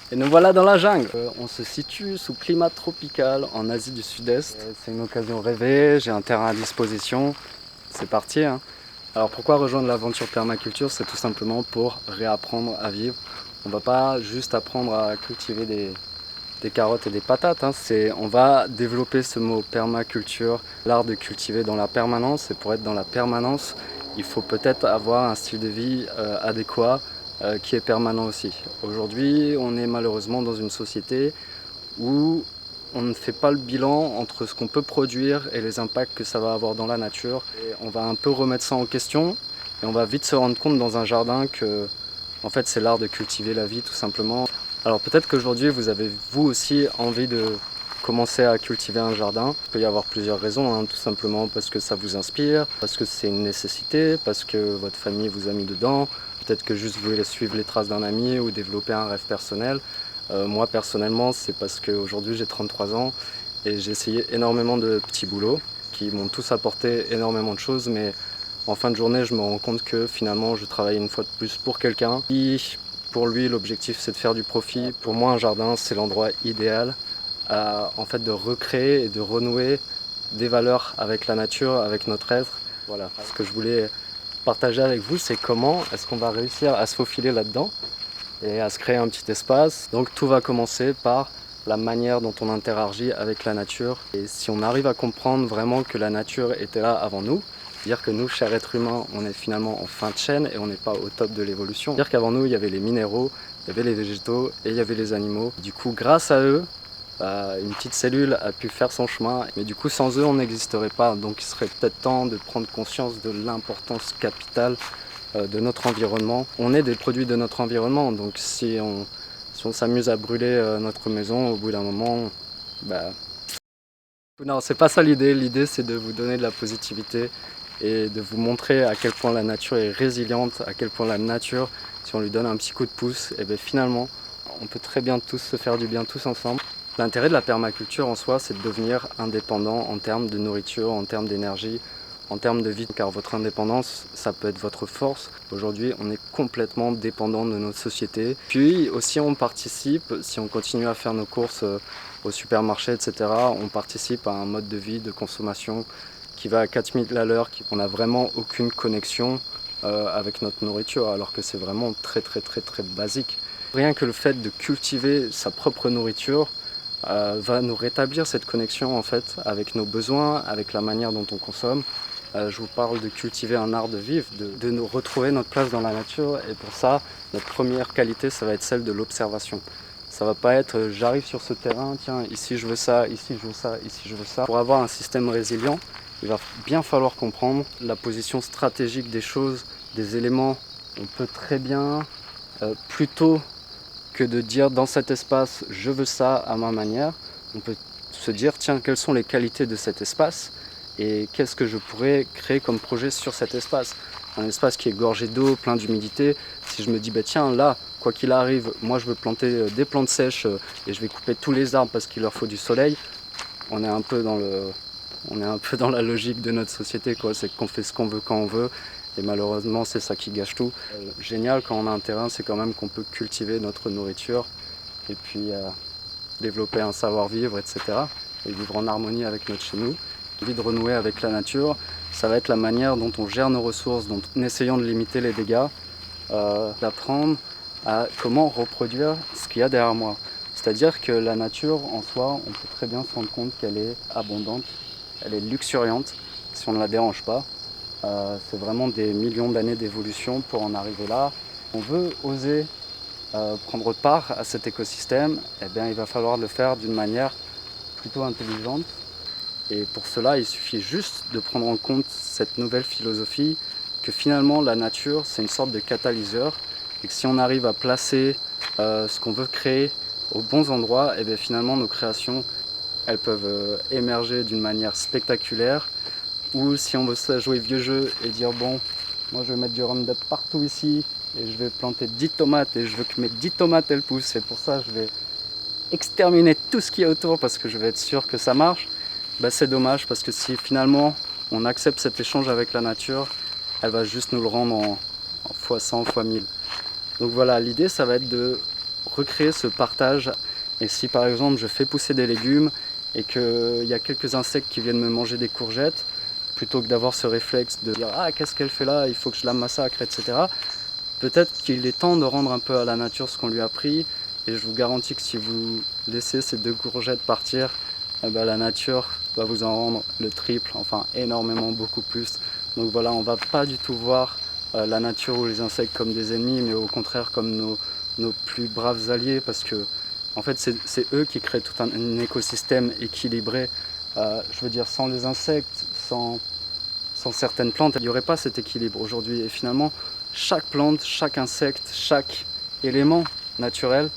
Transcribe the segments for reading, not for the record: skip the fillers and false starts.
Et nous voilà dans la jungle. On se situe sous climat tropical en Asie du Sud-Est. C'est une occasion rêvée, j'ai un terrain à disposition. C'est parti, hein. Alors pourquoi rejoindre l'aventure permaculture? C'est tout simplement pour réapprendre à vivre. On va pas juste apprendre à cultiver des carottes et des patates, hein. On va développer ce mot permaculture, l'art de cultiver dans la permanence. Et pour être dans la permanence, il faut peut-être avoir un style de vie adéquat, qui est permanent aussi. Aujourd'hui, on est malheureusement dans une société où on ne fait pas le bilan entre ce qu'on peut produire et les impacts que ça va avoir dans la nature. Et on va un peu remettre ça en question et on va vite se rendre compte dans un jardin que en fait, c'est l'art de cultiver la vie tout simplement. Alors peut-être qu'aujourd'hui vous avez vous aussi envie de commencer à cultiver un jardin. Il peut y avoir plusieurs raisons, hein, tout simplement parce que ça vous inspire, parce que c'est une nécessité, parce que votre famille vous a mis dedans, peut-être que juste vous voulez suivre les traces d'un ami ou développer un rêve personnel. Moi personnellement c'est parce qu'aujourd'hui j'ai 33 ans et j'ai essayé énormément de petits boulots qui m'ont tous apporté énormément de choses, mais en fin de journée je me rends compte que finalement je travaille une fois de plus pour quelqu'un. Pour lui l'objectif c'est de faire du profit. Pour moi un jardin c'est l'endroit idéal en fait de recréer et de renouer des valeurs avec la nature, avec notre être. Voilà, ce que je voulais partager avec vous c'est comment est-ce qu'on va réussir à se faufiler là-dedans et à se créer un petit espace. Donc tout va commencer par la manière dont on interagit avec la nature. Et si on arrive à comprendre vraiment que la nature était là avant nous, dire que nous, chers êtres humains, on est finalement en fin de chaîne et on n'est pas au top de l'évolution. Dire qu'avant nous, il y avait les minéraux, il y avait les végétaux et il y avait les animaux. Du coup, grâce à eux, une petite cellule a pu faire son chemin. Mais du coup, sans eux, on n'existerait pas. Donc il serait peut-être temps de prendre conscience de l'importance capitale de notre environnement. On est des produits de notre environnement, donc si on s'amuse à brûler notre maison, au bout d'un moment, bah... Non, c'est pas ça l'idée. L'idée, c'est de vous donner de la positivité et de vous montrer à quel point la nature est résiliente, à quel point la nature, si on lui donne un petit coup de pouce, et bien finalement, on peut très bien tous se faire du bien tous ensemble. L'intérêt de la permaculture en soi, c'est de devenir indépendant en termes de nourriture, en termes d'énergie, en termes de vie, car votre indépendance, ça peut être votre force. Aujourd'hui, on est complètement dépendant de notre société. Puis aussi, on participe, si on continue à faire nos courses au supermarché, etc., on participe à un mode de vie, de consommation qui va à 4000 à l'heure, on n'a vraiment aucune connexion avec notre nourriture, alors que c'est vraiment très très très très basique. Rien que le fait de cultiver sa propre nourriture va nous rétablir cette connexion en fait avec nos besoins, avec la manière dont on consomme. Je vous parle de cultiver un art de vivre, de nous retrouver notre place dans la nature, et pour ça, notre première qualité, ça va être celle de l'observation. Ça va pas être j'arrive sur ce terrain, tiens, ici je veux ça, ici je veux ça, ici je veux ça. Pour avoir un système résilient, il va bien falloir comprendre la position stratégique des choses, des éléments. On peut très bien, plutôt que de dire dans cet espace je veux ça à ma manière, on peut se dire tiens, quelles sont les qualités de cet espace et qu'est-ce que je pourrais créer comme projet sur cet espace. Un espace qui est gorgé d'eau, plein d'humidité, si je me dis bah tiens là, quoi qu'il arrive, moi je veux planter des plantes sèches et je vais couper tous les arbres parce qu'il leur faut du soleil, on est un peu dans la logique de notre société, quoi. C'est qu'on fait ce qu'on veut quand on veut. Et malheureusement, c'est ça qui gâche tout. Génial quand on a un terrain, c'est quand même qu'on peut cultiver notre nourriture et puis développer un savoir-vivre, etc. Et vivre en harmonie avec notre chez nous. L'envie de renouer avec la nature, ça va être la manière dont on gère nos ressources, dont en essayant de limiter les dégâts, d'apprendre à comment reproduire ce qu'il y a derrière moi. C'est-à-dire que la nature, en soi, on peut très bien se rendre compte qu'elle est abondante, elle est luxuriante, si on ne la dérange pas. C'est vraiment des millions d'années d'évolution pour en arriver là. On veut oser prendre part à cet écosystème, eh bien, il va falloir le faire d'une manière plutôt intelligente. Et pour cela, il suffit juste de prendre en compte cette nouvelle philosophie que finalement la nature, c'est une sorte de catalyseur et que si on arrive à placer ce qu'on veut créer aux bons endroits, eh bien, finalement nos créations, elles peuvent émerger d'une manière spectaculaire. Ou si on veut ça jouer vieux jeu et dire bon, moi je vais mettre du Roundup partout ici et je vais planter 10 tomates et je veux que mes 10 tomates elles poussent et pour ça je vais exterminer tout ce qu'il y a autour parce que je vais être sûr que ça marche, bah c'est dommage parce que si finalement on accepte cet échange avec la nature, elle va juste nous le rendre en x100, x1000. Donc voilà, l'idée ça va être de recréer ce partage. Et si par exemple je fais pousser des légumes et qu'il y a quelques insectes qui viennent me manger des courgettes, plutôt que d'avoir ce réflexe de dire ah qu'est-ce qu'elle fait là, il faut que je la massacre, etc. Peut-être qu'il est temps de rendre un peu à la nature ce qu'on lui a pris, et je vous garantis que si vous laissez ces 2 courgettes partir, la nature va vous en rendre le triple, enfin énormément, beaucoup plus. Donc voilà, on ne va pas du tout voir la nature ou les insectes comme des ennemis, mais au contraire comme nos plus braves alliés, parce que en fait c'est eux qui créent tout un écosystème équilibré. Je veux dire, sans les insectes, sans certaines plantes, il n'y aurait pas cet équilibre aujourd'hui. Et finalement, chaque plante, chaque insecte, chaque élément naturel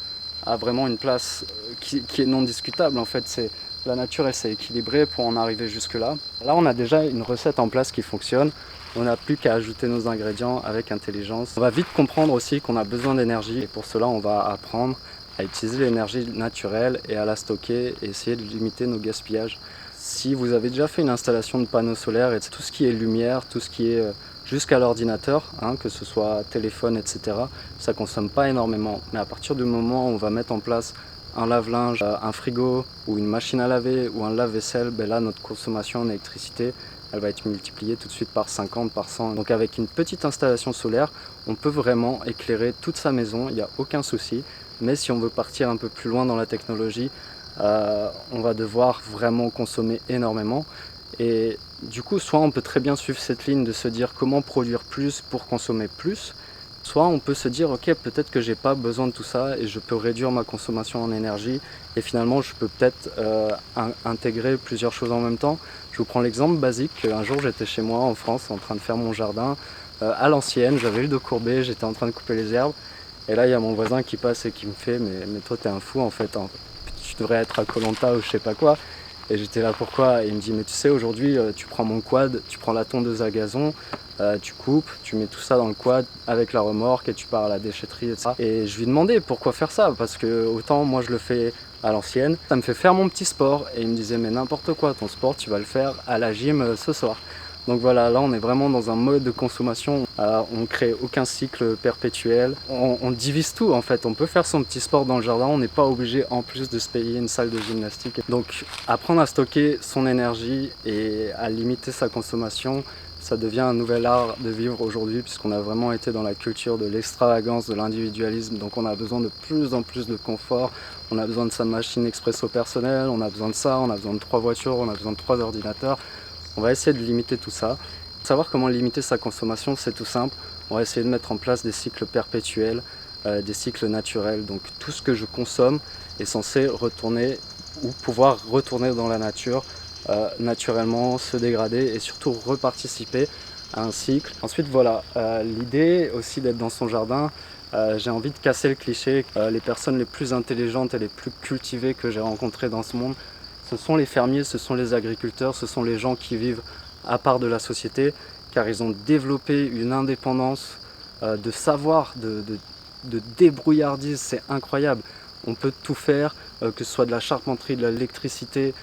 a vraiment une place qui est non discutable. En fait, la nature, elle s'est équilibrée pour en arriver jusque-là. Là, on a déjà une recette en place qui fonctionne. On n'a plus qu'à ajouter nos ingrédients avec intelligence. On va vite comprendre aussi qu'on a besoin d'énergie. Et pour cela, on va apprendre à utiliser l'énergie naturelle et à la stocker et essayer de limiter nos gaspillages. Si vous avez déjà fait une installation de panneaux solaires et tout ce qui est lumière, tout ce qui est jusqu'à l'ordinateur, que ce soit téléphone, etc., ça ne consomme pas énormément. Mais à partir du moment où on va mettre en place un lave-linge, un frigo ou une machine à laver ou un lave-vaisselle, là notre consommation en électricité elle va être multipliée tout de suite par 50, par 100. Donc avec une petite installation solaire, on peut vraiment éclairer toute sa maison, il n'y a aucun souci. Mais si on veut partir un peu plus loin dans la technologie, on va devoir vraiment consommer énormément. Et du coup, soit on peut très bien suivre cette ligne de se dire comment produire plus pour consommer plus, soit on peut se dire ok, peut-être que j'ai pas besoin de tout ça et je peux réduire ma consommation en énergie et finalement je peux peut-être intégrer plusieurs choses en même temps. Je vous prends l'exemple basique. Un jour j'étais chez moi en France en train de faire mon jardin à l'ancienne, j'avais le dos courbé, j'étais en train de couper les herbes et là il y a mon voisin qui passe et qui me fait mais toi t'es un fou en fait, tu devrais être à Koh Lanta ou je sais pas quoi. Et j'étais là pourquoi? Et il me dit mais tu sais aujourd'hui tu prends mon quad, tu prends la tondeuse à gazon, tu coupes, tu mets tout ça dans le quad avec la remorque et tu pars à la déchetterie, etc. Et je lui demandais pourquoi faire ça, parce que autant moi je le fais à l'ancienne, ça me fait faire mon petit sport. Et il me disait mais n'importe quoi, ton sport tu vas le faire à la gym ce soir. Donc voilà, là on est vraiment dans un mode de consommation, on ne crée aucun cycle perpétuel, on divise tout en fait, on peut faire son petit sport dans le jardin, on n'est pas obligé en plus de se payer une salle de gymnastique. Donc apprendre à stocker son énergie et à limiter sa consommation, ça devient un nouvel art de vivre aujourd'hui puisqu'on a vraiment été dans la culture de l'extravagance, de l'individualisme, donc on a besoin de plus en plus de confort, on a besoin de sa machine expresso personnelle, on a besoin de ça, on a besoin de 3 voitures, on a besoin de 3 ordinateurs. On va essayer de limiter tout ça. Savoir comment limiter sa consommation, c'est tout simple. On va essayer de mettre en place des cycles perpétuels, des cycles naturels. Donc tout ce que je consomme est censé retourner ou pouvoir retourner dans la nature naturellement, se dégrader et surtout reparticiper à un cycle. Ensuite voilà, l'idée aussi d'être dans son jardin, j'ai envie de casser le cliché. Les personnes les plus intelligentes et les plus cultivées que j'ai rencontrées dans ce monde, ce sont les fermiers, ce sont les agriculteurs, ce sont les gens qui vivent à part de la société, car ils ont développé une indépendance de savoir, de débrouillardise, c'est incroyable. On peut tout faire, que ce soit de la charpenterie, de l'électricité,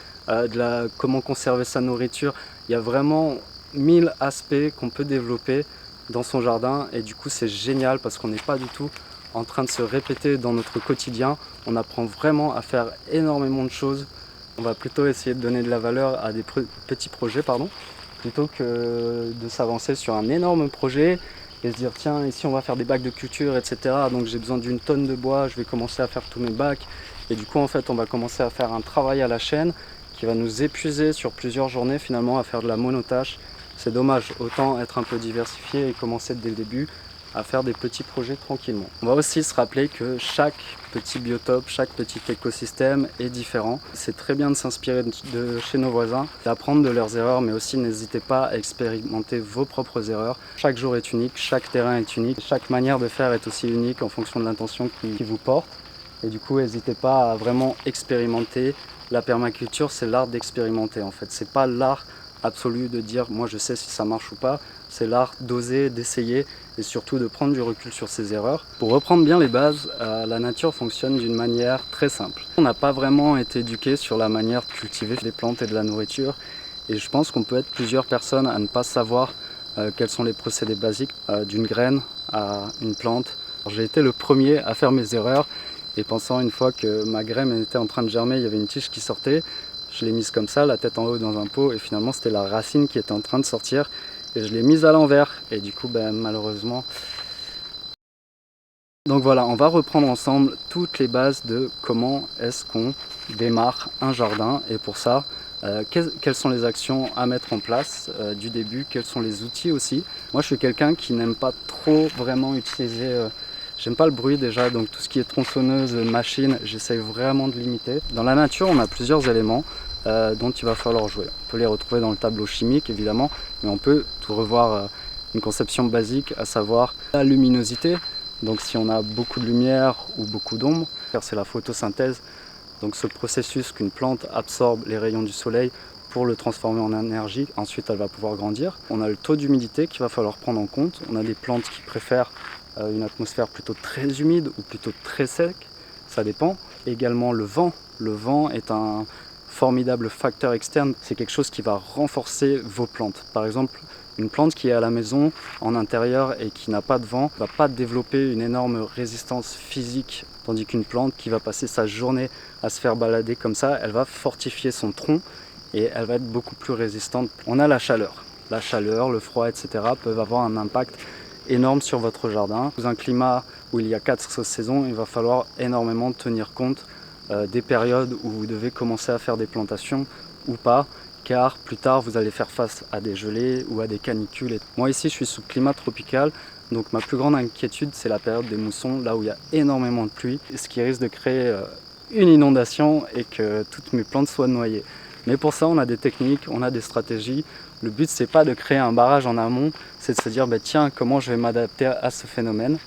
comment conserver sa nourriture. Il y a vraiment 1000 aspects qu'on peut développer dans son jardin et du coup c'est génial parce qu'on n'est pas du tout en train de se répéter dans notre quotidien. On apprend vraiment à faire énormément de choses. On va plutôt essayer de donner de la valeur à des petits projets, plutôt que de s'avancer sur un énorme projet et se dire tiens ici on va faire des bacs de culture, etc. Donc j'ai besoin d'une tonne de bois, je vais commencer à faire tous mes bacs. Et du coup en fait on va commencer à faire un travail à la chaîne qui va nous épuiser sur plusieurs journées finalement à faire de la monotâche. C'est dommage, autant être un peu diversifié et commencer dès le début à faire des petits projets tranquillement. On va aussi se rappeler que chaque petit biotope, chaque petit écosystème est différent. C'est très bien de s'inspirer de chez nos voisins, d'apprendre de leurs erreurs, mais aussi n'hésitez pas à expérimenter vos propres erreurs. Chaque jour est unique, chaque terrain est unique, chaque manière de faire est aussi unique en fonction de l'intention qui vous porte. Et du coup, n'hésitez pas à vraiment expérimenter. La permaculture, c'est l'art d'expérimenter en fait. C'est pas l'art absolu de dire moi je sais si ça marche ou pas, c'est l'art d'oser, d'essayer et surtout de prendre du recul sur ses erreurs. Pour reprendre bien les bases, la nature fonctionne d'une manière très simple. On n'a pas vraiment été éduqué sur la manière de cultiver des plantes et de la nourriture et je pense qu'on peut être plusieurs personnes à ne pas savoir quels sont les procédés basiques d'une graine à une plante. J'ai été le premier à faire mes erreurs Et pensant une fois que ma graine était en train de germer, il y avait une tige qui sortait, je l'ai mise comme ça, la tête en haut dans un pot, et finalement c'était la racine qui était en train de sortir, et je l'ai mise à l'envers, et du coup malheureusement... Donc voilà, on va reprendre ensemble toutes les bases de comment est-ce qu'on démarre un jardin, et pour ça, quelles sont les actions à mettre en place du début, quels sont les outils aussi. Moi je suis quelqu'un qui n'aime pas trop vraiment utiliser... J'aime pas le bruit déjà, donc tout ce qui est tronçonneuse, machine, j'essaye vraiment de limiter. Dans la nature, on a plusieurs éléments dont il va falloir jouer. On peut les retrouver dans le tableau chimique évidemment, mais on peut tout revoir une conception basique, à savoir la luminosité. Donc si on a beaucoup de lumière ou beaucoup d'ombre, c'est la photosynthèse. Donc ce processus qu'une plante absorbe les rayons du soleil pour le transformer en énergie, ensuite elle va pouvoir grandir. On a le taux d'humidité qu'il va falloir prendre en compte. On a des plantes qui préfèrent une atmosphère plutôt très humide ou plutôt très sec, ça dépend. Également le vent. Le vent est un formidable facteur externe, c'est quelque chose qui va renforcer vos plantes. Par exemple, une plante qui est à la maison, en intérieur et qui n'a pas de vent, ne va pas développer une énorme résistance physique, tandis qu'une plante qui va passer sa journée à se faire balader comme ça, elle va fortifier son tronc et elle va être beaucoup plus résistante. On a la chaleur. La chaleur, le froid, etc. peuvent avoir un impact énorme sur votre jardin. Dans un climat où il y a 4 saisons, il va falloir énormément tenir compte des périodes où vous devez commencer à faire des plantations ou pas, car plus tard vous allez faire face à des gelées ou à des canicules. Moi ici je suis sous climat tropical, donc ma plus grande inquiétude c'est la période des moussons, là où il y a énormément de pluie, ce qui risque de créer une inondation et que toutes mes plantes soient noyées. Mais pour ça on a des techniques, on a des stratégies. Le but c'est pas de créer un barrage en amont, c'est de se dire bah, tiens comment je vais m'adapter à ce phénomène.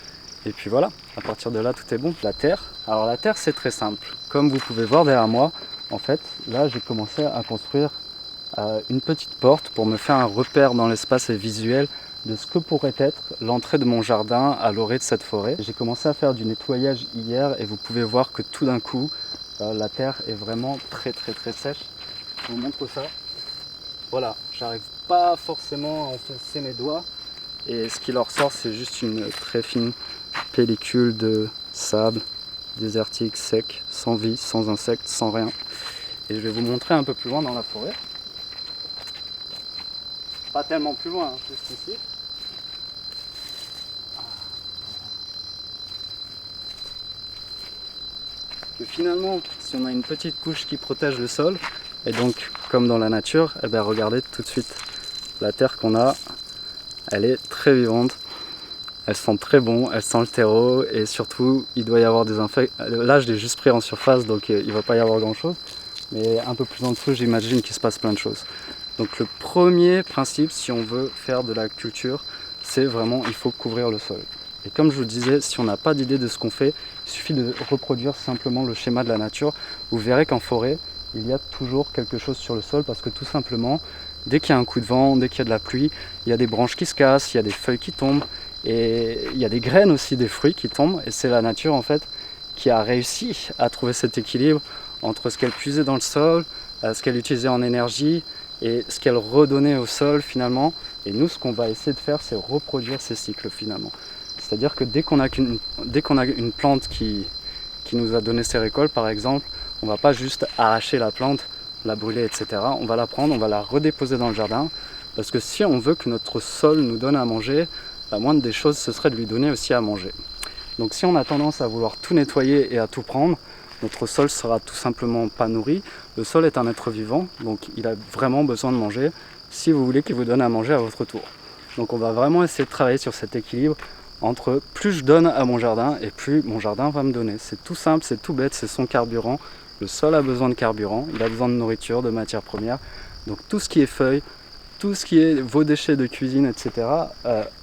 Et puis voilà, à partir de là tout est bon. La terre, alors la terre c'est très simple. Comme vous pouvez voir derrière moi, en fait là j'ai commencé à construire une petite porte pour me faire un repère dans l'espace visuel de ce que pourrait être l'entrée de mon jardin à l'orée de cette forêt. J'ai commencé à faire du nettoyage hier et vous pouvez voir que tout d'un coup la terre est vraiment très sèche. Je vous montre ça. Voilà, j'arrive pas forcément à enfoncer mes doigts et ce qui leur sort c'est juste une très fine pellicule de sable désertique, sec, sans vie, sans insectes, sans rien. Et je vais vous montrer un peu plus loin dans la forêt. Pas tellement plus loin, hein, juste ici. Que finalement, si on a une petite couche qui protège le sol, et donc comme dans la nature, eh bien, regardez tout de suite la terre qu'on a, elle est très vivante, elle sent très bon, elle sent le terreau et surtout il doit y avoir des insectes. Là je l'ai juste pris en surface donc il ne va pas y avoir grand chose, mais un peu plus en dessous j'imagine qu'il se passe plein de choses. Donc le premier principe si on veut faire de la culture, c'est vraiment il faut couvrir le sol. Et comme je vous disais, si on n'a pas d'idée de ce qu'on fait, il suffit de reproduire simplement le schéma de la nature. Vous verrez qu'en forêt, il y a toujours quelque chose sur le sol parce que tout simplement, dès qu'il y a un coup de vent, dès qu'il y a de la pluie, il y a des branches qui se cassent, il y a des feuilles qui tombent et il y a des graines aussi, des fruits qui tombent. Et c'est la nature en fait qui a réussi à trouver cet équilibre entre ce qu'elle puisait dans le sol, ce qu'elle utilisait en énergie et ce qu'elle redonnait au sol finalement. Et nous, ce qu'on va essayer de faire, c'est reproduire ces cycles finalement. C'est-à-dire que dès qu'on a une plante qui nous a donné ses récoltes par exemple, on ne va pas juste arracher la plante, la brûler, etc. On va la prendre, on va la redéposer dans le jardin. Parce que si on veut que notre sol nous donne à manger, la moindre des choses, ce serait de lui donner aussi à manger. Donc si on a tendance à vouloir tout nettoyer et à tout prendre, notre sol sera tout simplement pas nourri. Le sol est un être vivant, donc il a vraiment besoin de manger si vous voulez qu'il vous donne à manger à votre tour. Donc on va vraiment essayer de travailler sur cet équilibre entre plus je donne à mon jardin et plus mon jardin va me donner. C'est tout simple, c'est tout bête, c'est son carburant. Le sol a besoin de carburant, il a besoin de nourriture, de matières premières. Donc tout ce qui est feuilles, tout ce qui est vos déchets de cuisine, etc.,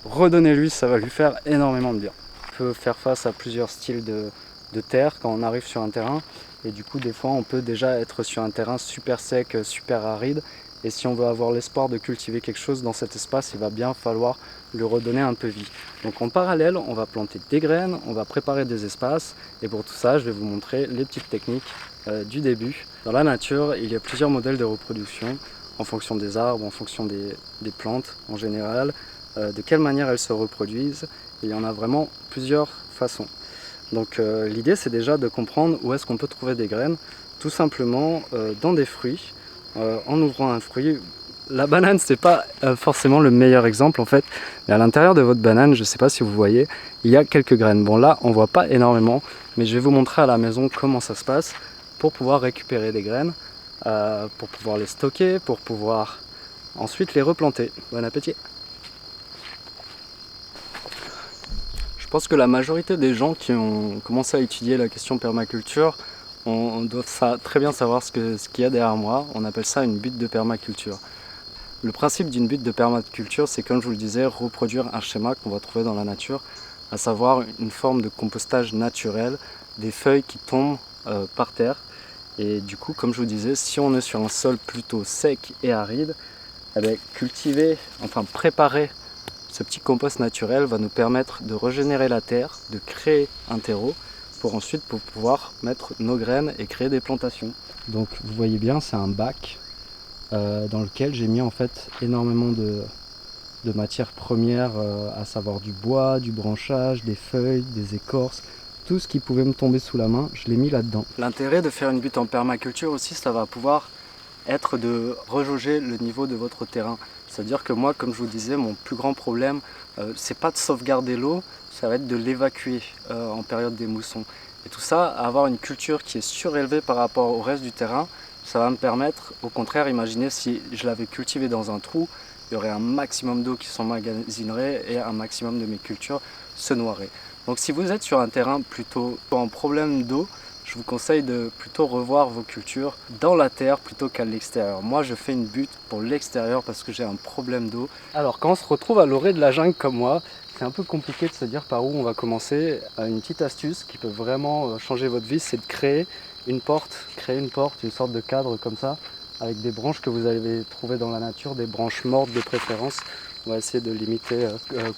redonnez-lui, ça va lui faire énormément de bien. On peut faire face à plusieurs styles de terre quand on arrive sur un terrain. Et du coup, des fois, on peut déjà être sur un terrain super sec, super aride. Et si on veut avoir l'espoir de cultiver quelque chose dans cet espace, il va bien falloir lui redonner un peu vie. Donc en parallèle, on va planter des graines, on va préparer des espaces. Et pour tout ça, je vais vous montrer les petites techniques du début. Dans la nature, il y a plusieurs modèles de reproduction en fonction des arbres, en fonction des plantes en général, de quelle manière elles se reproduisent. Et il y en a vraiment plusieurs façons. Donc l'idée c'est déjà de comprendre où est-ce qu'on peut trouver des graines, tout simplement dans des fruits, en ouvrant un fruit. La banane c'est pas forcément le meilleur exemple en fait, mais à l'intérieur de votre banane, je sais pas si vous voyez, il y a quelques graines. Bon là on voit pas énormément, mais je vais vous montrer à la maison comment ça se passe pour pouvoir récupérer des graines, pour pouvoir les stocker, pour pouvoir ensuite les replanter. Bon appétit! Je pense que la majorité des gens qui ont commencé à étudier la question permaculture on doit très bien savoir ce qu'il y a derrière moi. On appelle ça une butte de permaculture. Le principe d'une butte de permaculture, c'est comme je vous le disais, reproduire un schéma qu'on va trouver dans la nature, à savoir une forme de compostage naturel, des feuilles qui tombent par terre. Et du coup, comme je vous disais, si on est sur un sol plutôt sec et aride, eh bien, cultiver, enfin préparer ce petit compost naturel va nous permettre de régénérer la terre, de créer un terreau pour ensuite pouvoir mettre nos graines et créer des plantations. Donc vous voyez bien, c'est un bac dans lequel j'ai mis en fait énormément de matières premières, à savoir du bois, du branchage, des feuilles, des écorces, tout ce qui pouvait me tomber sous la main, je l'ai mis là-dedans. L'intérêt de faire une butte en permaculture aussi, ça va pouvoir être de rejauger le niveau de votre terrain. C'est-à-dire que moi, comme je vous disais, mon plus grand problème, c'est pas de sauvegarder l'eau, ça va être de l'évacuer en période des moussons. Et tout ça, avoir une culture qui est surélevée par rapport au reste du terrain, ça va me permettre, au contraire, imaginez si je l'avais cultivé dans un trou, il y aurait un maximum d'eau qui s'emmagasinerait et un maximum de mes cultures se noieraient. Donc si vous êtes sur un terrain plutôt en problème d'eau, je vous conseille de plutôt revoir vos cultures dans la terre plutôt qu'à l'extérieur. Moi je fais une butte pour l'extérieur parce que j'ai un problème d'eau. Alors quand on se retrouve à l'orée de la jungle comme moi, c'est un peu compliqué de se dire par où on va commencer. Une petite astuce qui peut vraiment changer votre vie, c'est de créer une porte, une sorte de cadre comme ça, avec des branches que vous allez trouver dans la nature, des branches mortes de préférence. On va essayer de limiter,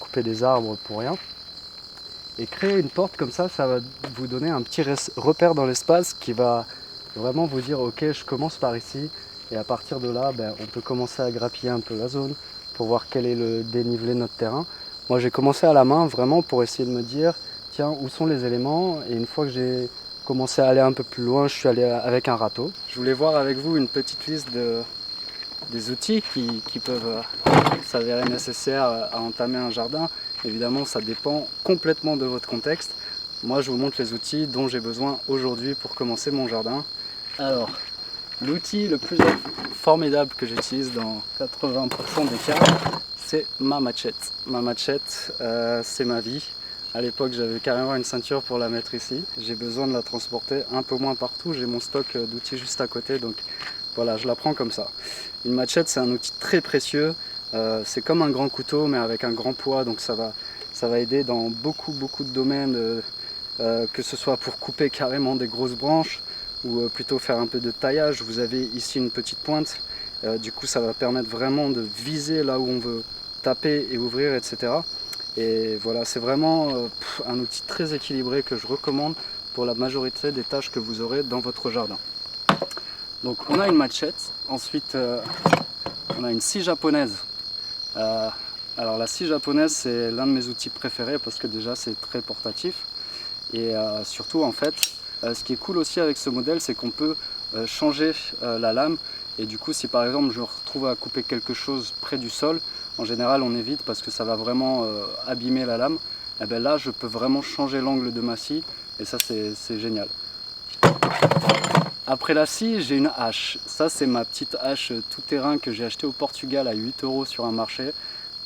couper des arbres pour rien. Et créer une porte comme ça va vous donner un petit repère dans l'espace qui va vraiment vous dire ok, je commence par ici et à partir de là on peut commencer à grappiller un peu la zone pour voir quel est le dénivelé de notre terrain. Moi j'ai commencé à la main vraiment pour essayer de me dire tiens, où sont les éléments, et une fois que j'ai commencé à aller un peu plus loin, je suis allé avec un râteau. Je voulais voir avec vous une petite liste des outils qui peuvent s'avérer nécessaires à entamer un jardin. Évidemment, ça dépend complètement de votre contexte. Moi, je vous montre les outils dont j'ai besoin aujourd'hui pour commencer mon jardin. Alors, l'outil le plus formidable que j'utilise dans 80% des cas, c'est ma machette. Ma machette, c'est ma vie. À l'époque, j'avais carrément une ceinture pour la mettre ici. J'ai besoin de la transporter un peu moins partout. J'ai mon stock d'outils juste à côté, donc voilà, je la prends comme ça. Une machette, c'est un outil très précieux. C'est comme un grand couteau, mais avec un grand poids, donc ça va aider dans beaucoup de domaines, que ce soit pour couper carrément des grosses branches, ou plutôt faire un peu de taillage. Vous avez ici une petite pointe, du coup ça va permettre vraiment de viser là où on veut taper et ouvrir, etc. Et voilà, c'est vraiment un outil très équilibré que je recommande pour la majorité des tâches que vous aurez dans votre jardin. Donc on a une machette, ensuite on a une scie japonaise. Alors la scie japonaise, c'est l'un de mes outils préférés parce que déjà c'est très portatif, et surtout en fait ce qui est cool aussi avec ce modèle, c'est qu'on peut changer la lame, et du coup si par exemple je me retrouve à couper quelque chose près du sol, en général on évite parce que ça va vraiment abîmer la lame, et bien là je peux vraiment changer l'angle de ma scie, et ça c'est génial. Après la scie, j'ai une hache. Ça, c'est ma petite hache tout-terrain que j'ai achetée au Portugal à 8 € sur un marché.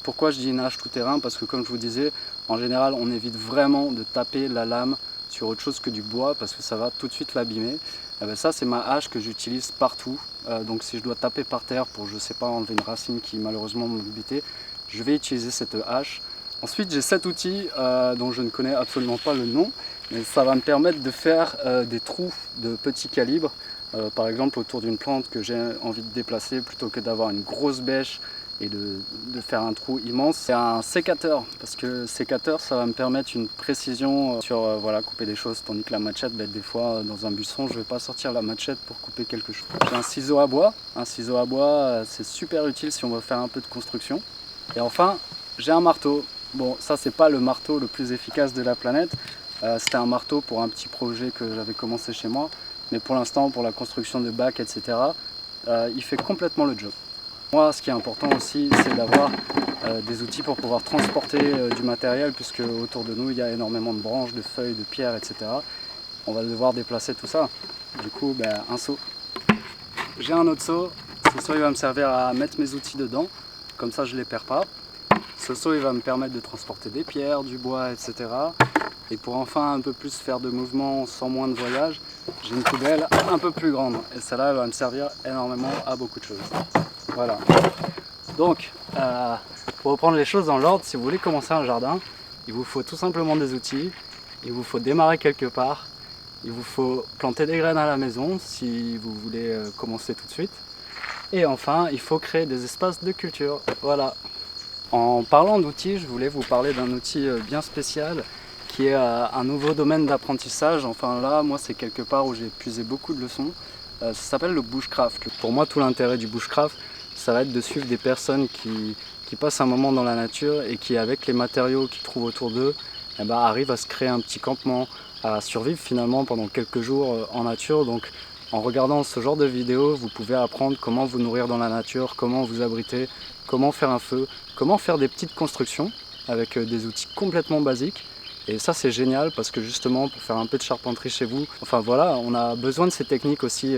Pourquoi je dis une hache tout-terrain? Parce que comme je vous disais, en général, on évite vraiment de taper la lame sur autre chose que du bois parce que ça va tout de suite l'abîmer. Et bien ça, c'est ma hache que j'utilise partout. Donc si je dois taper par terre pour, je sais pas, enlever une racine qui malheureusement m'habitait, je vais utiliser cette hache. Ensuite, j'ai cet outil dont je ne connais absolument pas le nom, mais ça va me permettre de faire des trous de petit calibre, par exemple autour d'une plante que j'ai envie de déplacer, plutôt que d'avoir une grosse bêche et de faire un trou immense. C'est un sécateur, parce que sécateur, ça va me permettre une précision sur voilà, couper des choses, tandis que la machette, des fois dans un buisson, je ne vais pas sortir la machette pour couper quelque chose. J'ai un ciseau à bois. Un ciseau à bois, c'est super utile si on veut faire un peu de construction. Et enfin, j'ai un marteau. Bon, ça c'est pas le marteau le plus efficace de la planète, C'était un marteau pour un petit projet que j'avais commencé chez moi. Mais pour l'instant, pour la construction de bacs, etc., il fait complètement le job. Moi, ce qui est important aussi, c'est d'avoir des outils pour pouvoir transporter du matériel, puisque autour de nous, il y a énormément de branches, de feuilles, de pierres, etc. On va devoir déplacer tout ça. Du coup, un seau. J'ai un autre seau. Ce seau, il va me servir à mettre mes outils dedans. Comme ça, je ne les perds pas. Ce seau, il va me permettre de transporter des pierres, du bois, etc. Et pour enfin un peu plus faire de mouvement sans moins de voyage, j'ai une poubelle un peu plus grande. Et celle-là, elle va me servir énormément à beaucoup de choses. Voilà. Donc, pour reprendre les choses dans l'ordre, si vous voulez commencer un jardin, il vous faut tout simplement des outils, il vous faut démarrer quelque part, il vous faut planter des graines à la maison si vous voulez commencer tout de suite. Et enfin, il faut créer des espaces de culture. Voilà. En parlant d'outils, je voulais vous parler d'un outil bien spécial qui est un nouveau domaine d'apprentissage. Enfin là, moi, c'est quelque part où j'ai puisé beaucoup de leçons. Ça s'appelle le bushcraft. Pour moi, tout l'intérêt du bushcraft, ça va être de suivre des personnes qui passent un moment dans la nature et qui, avec les matériaux qu'ils trouvent autour d'eux, arrivent à se créer un petit campement, à survivre finalement pendant quelques jours en nature. Donc, en regardant ce genre de vidéos, vous pouvez apprendre comment vous nourrir dans la nature, comment vous abriter, comment faire un feu, comment faire des petites constructions avec des outils complètement basiques. Et ça, c'est génial parce que justement, pour faire un peu de charpenterie chez vous, enfin voilà, on a besoin de ces techniques aussi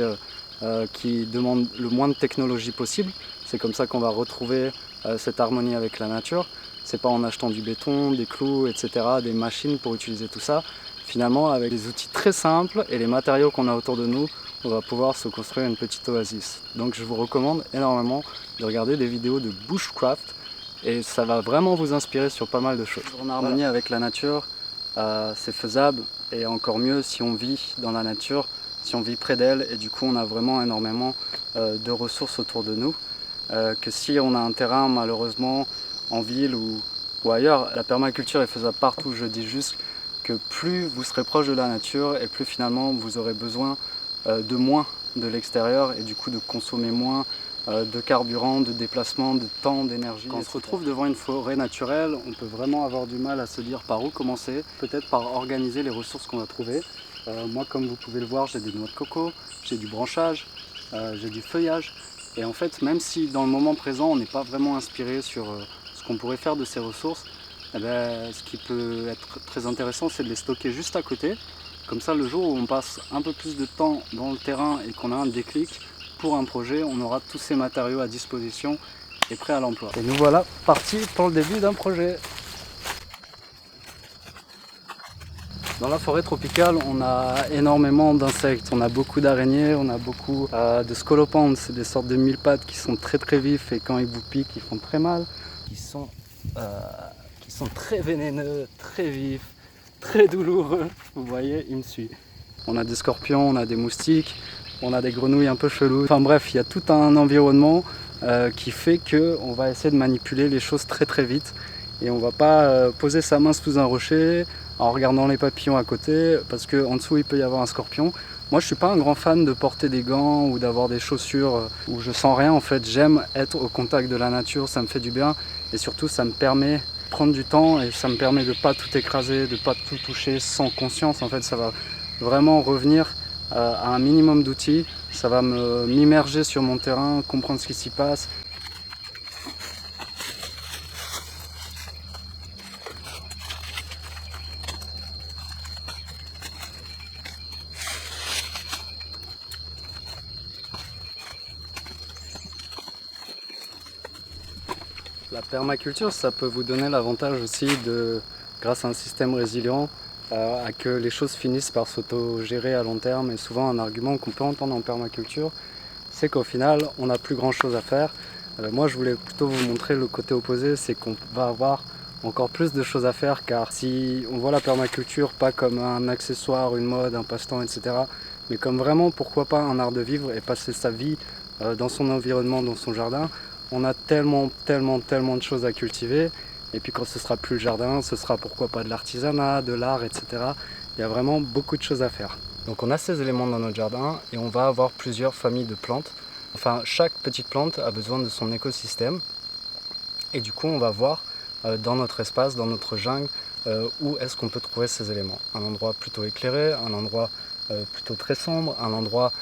qui demandent le moins de technologie possible. C'est comme ça qu'on va retrouver cette harmonie avec la nature. C'est pas en achetant du béton, des clous, etc., des machines pour utiliser tout ça. Finalement, avec des outils très simples et les matériaux qu'on a autour de nous, on va pouvoir se construire une petite oasis. Donc je vous recommande énormément de regarder des vidéos de bushcraft et ça va vraiment vous inspirer sur pas mal de choses. En harmonie avec la nature, c'est faisable et encore mieux si on vit dans la nature, si on vit près d'elle et du coup on a vraiment énormément de ressources autour de nous. Que si on a un terrain malheureusement en ville ou ailleurs, la permaculture est faisable partout. Je dis juste que plus vous serez proche de la nature et plus finalement vous aurez besoin de moins de l'extérieur et du coup de consommer moins de carburant, de déplacement, de temps, d'énergie. Quand on se retrouve devant une forêt naturelle, on peut vraiment avoir du mal à se dire par où commencer, peut-être par organiser les ressources qu'on va trouver. Moi, comme vous pouvez le voir, j'ai des noix de coco, j'ai du branchage, j'ai du feuillage. Et en fait, même si dans le moment présent, on n'est pas vraiment inspiré sur ce qu'on pourrait faire de ces ressources, ce qui peut être très intéressant, c'est de les stocker juste à côté. Comme ça, le jour où on passe un peu plus de temps dans le terrain et qu'on a un déclic pour un projet, on aura tous ces matériaux à disposition et prêts à l'emploi. Et nous voilà partis pour le début d'un projet. Dans la forêt tropicale, on a énormément d'insectes, on a beaucoup d'araignées, on a beaucoup de scolopendres, c'est des sortes de mille pattes qui sont très très vifs et quand ils vous piquent, ils font très mal. Qui sont très vénéneux, très vifs, très douloureux. Vous voyez, il me suit. On a des scorpions, on a des moustiques, on a des grenouilles un peu cheloues. Enfin bref, il y a tout un environnement qui fait qu'on va essayer de manipuler les choses très très vite. Et on va pas poser sa main sous un rocher en regardant les papillons à côté, parce qu'en dessous il peut y avoir un scorpion. Moi je suis pas un grand fan de porter des gants ou d'avoir des chaussures où je sens rien en fait. J'aime être au contact de la nature, ça me fait du bien et surtout ça me permet de prendre du temps et ça me permet de pas tout écraser, de pas tout toucher sans conscience. En fait ça va vraiment revenir à un minimum d'outils, ça va m'immerger sur mon terrain, comprendre ce qui s'y passe. La permaculture, ça peut vous donner l'avantage aussi de, grâce à un système résilient, à que les choses finissent par s'auto-gérer à long terme. Et souvent un argument qu'on peut entendre en permaculture, c'est qu'au final, on n'a plus grand chose à faire. Moi, je voulais plutôt vous montrer le côté opposé, c'est qu'on va avoir encore plus de choses à faire, car si on voit la permaculture pas comme un accessoire, une mode, un passe-temps, etc., mais comme vraiment, pourquoi pas, un art de vivre et passer sa vie dans son environnement, dans son jardin, on a tellement de choses à cultiver. Et puis quand ce sera plus le jardin, ce sera pourquoi pas de l'artisanat, de l'art, etc. Il y a vraiment beaucoup de choses à faire. Donc on a ces éléments dans notre jardin et on va avoir plusieurs familles de plantes. Enfin, chaque petite plante a besoin de son écosystème. Et du coup, on va voir dans notre espace, dans notre jungle, où est-ce qu'on peut trouver ces éléments. Un endroit plutôt éclairé, un endroit plutôt très sombre, un endroit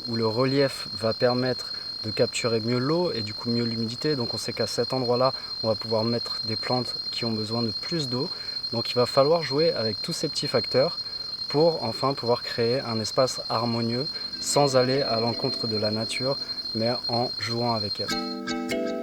où le relief va permettre de capturer mieux l'eau et du coup mieux l'humidité. Donc on sait qu'à cet endroit-là, on va pouvoir mettre des plantes qui ont besoin de plus d'eau. Donc il va falloir jouer avec tous ces petits facteurs pour enfin pouvoir créer un espace harmonieux sans aller à l'encontre de la nature, mais en jouant avec elle.